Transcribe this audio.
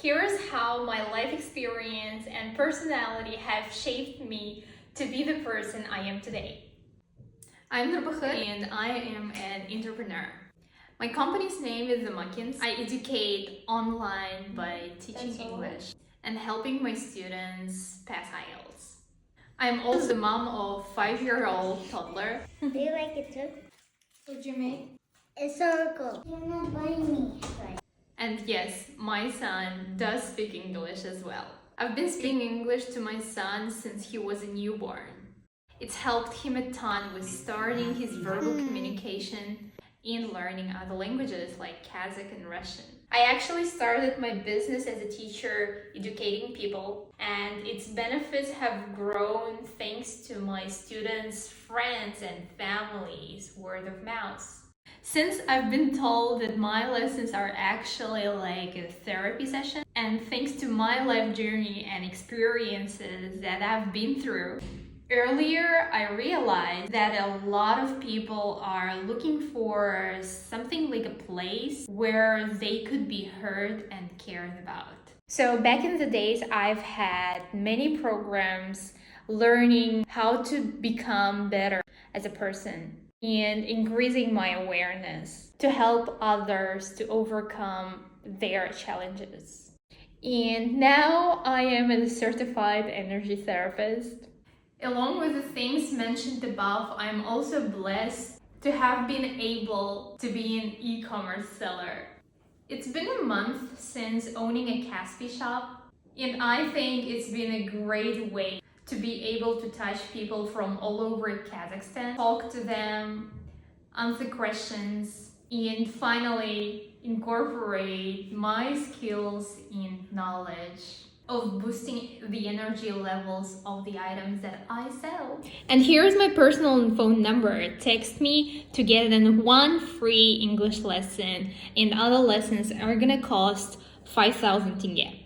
Here's how my life experience and personality have shaped me to be the person I am today. I'm Nurbakhir and I am an entrepreneur. My company's name is The Muckins. I educate online by teaching English and helping my students pass IELTS. I'm also the mom of a 5-year-old toddler. Do you like it too? What'd you make? A circle. You're not buying me. Right. And yes, my son does speak English as well. I've been speaking English to my son since he was a newborn. It's helped him a ton with starting his verbal communication and learning other languages like Kazakh and Russian. I actually started my business as a teacher educating people, and its benefits have grown thanks to my students, friends, and families' word of mouth. Since I've been told that my lessons are actually like a therapy session, and thanks to my life journey and experiences that I've been through, earlier I realized that a lot of people are looking for something like a place where they could be heard and cared about. So back in the days, I've had many programs learning how to become better as a person and increasing my awareness to help others to overcome their challenges. And now I am a certified energy therapist. Along with the things mentioned above, I'm also blessed to have been able to be an e-commerce seller. It's been a month since owning a Kaspi shop, and I think it's been a great way to be able to touch people from all over Kazakhstan, talk to them, answer questions, and finally incorporate my skills and knowledge of boosting the energy levels of the items that I sell. And here's my personal phone number. Text me to get one free English lesson, and other lessons are gonna cost 5,000 tenge.